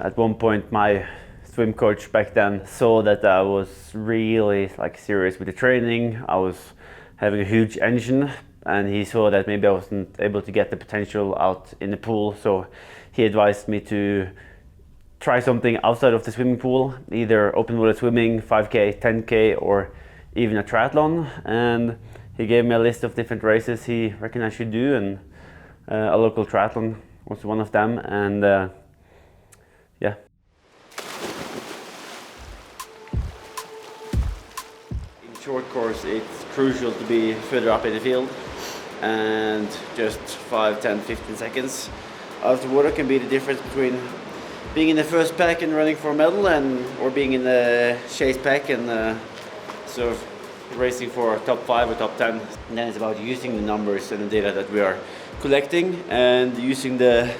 At one point, my swim coach back then saw that I was really serious with the training. I was having a huge engine, and he saw that maybe I wasn't able to get the potential out in the pool. So he advised me to try something outside of the swimming pool, either open water swimming, 5K, 10K, or even a triathlon. And he gave me a list of different races he reckoned I should do, and a local triathlon was one of them. And yeah. In short course, it's crucial to be further up in the field, and just 5, 10, 15 seconds out of the water can be the difference between being in the first pack and running for a medal, or being in the chase pack and sort of racing for top 5 or top 10. And then it's about using the numbers and the data that we are collecting, and using the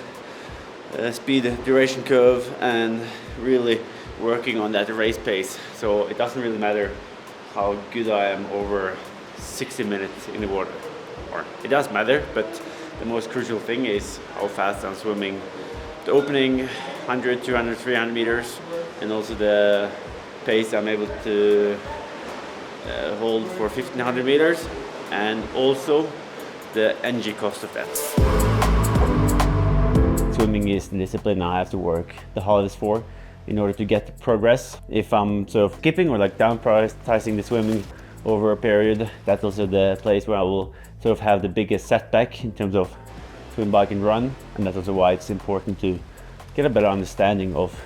speed duration curve, and really working on that race pace. So it doesn't really matter how good I am over 60 minutes in the water. Or it does matter, but the most crucial thing is how fast I'm swimming the opening 100, 200, 300 meters, and also the pace I'm able to hold for 1500 meters, and also the energy cost of that. Swimming is the discipline I have to work the hardest for in order to get progress. If I'm sort of skipping or down prioritizing the swimming over a period, that's also the place where I will sort of have the biggest setback in terms of swim, bike and run. And that's also why it's important to get a better understanding of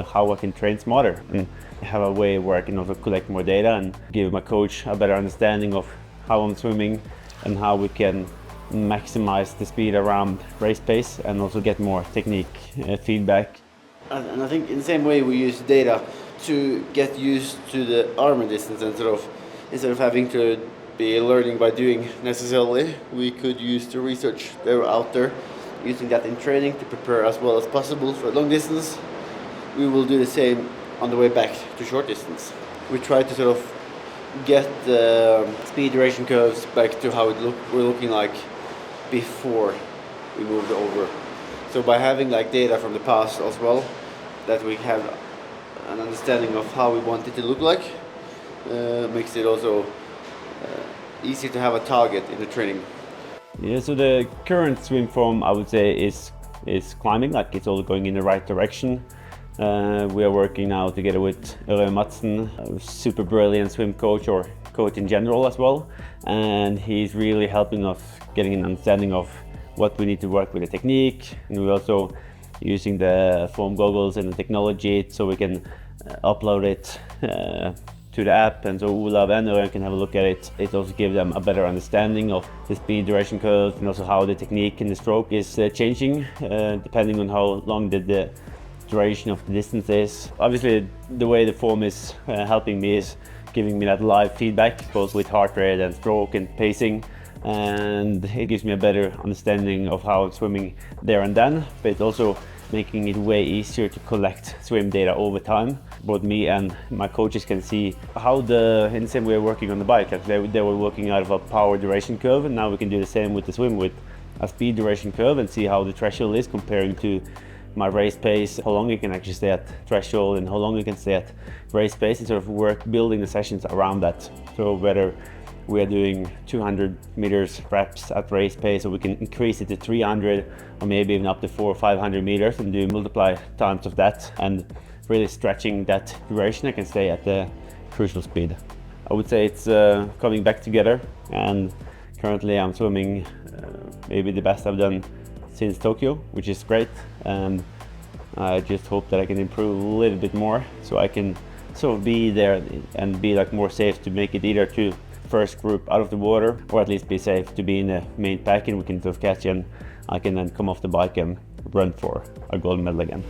how I can train smarter, and have a way where I can also collect more data and give my coach a better understanding of how I'm swimming and how we can maximize the speed around race pace, and also get more technique feedback. And I think in the same way we use data to get used to the Ironman distance, and instead of having to be learning by doing necessarily, we could use the research that are out there, using that in training to prepare as well as possible for long distance. We will do the same on the way back to short distance. We try to sort of get the speed duration curves back to how we're looking like before we moved over. So by having data from the past as well, that we have an understanding of how we want it to look like, makes it also easy to have a target in the training. Yeah, so the current swim form, I would say, is climbing, it's all going in the right direction. We are working now together with Madsen, a super brilliant swim coach, or coach in general as well, and he's really helping us getting an understanding of what we need to work with the technique. And we're also using the foam goggles and the technology so we can upload it to the app, and so Olav and Ørjan can have a look at it. It also gives them a better understanding of the speed duration curve, and also how the technique in the stroke is changing depending on how long the duration of the distance is. Obviously, the way the form is helping me is giving me that live feedback, both with heart rate and stroke and pacing, and it gives me a better understanding of how I'm swimming there and then, but it's also making it way easier to collect swim data over time. Both me and my coaches can see how in the same way working on the bike, they were working out of a power duration curve, and now we can do the same with the swim with a speed duration curve, and see how the threshold is comparing to my race pace, how long you can actually stay at threshold and how long you can stay at race pace, and sort of work building the sessions around that. So whether we are doing 200 meters reps at race pace, so we can increase it to 300 or maybe even up to 400 or 500 meters and do multiply times of that, and really stretching that duration I can stay at the crucial speed. I would say it's coming back together, and currently I'm swimming maybe the best I've done since Tokyo, which is great, and I just hope that I can improve a little bit more so I can sort of be there and be more safe to make it either to first group out of the water, or at least be safe to be in the main pack, and we can sort of catch, and I can then come off the bike and run for a gold medal again.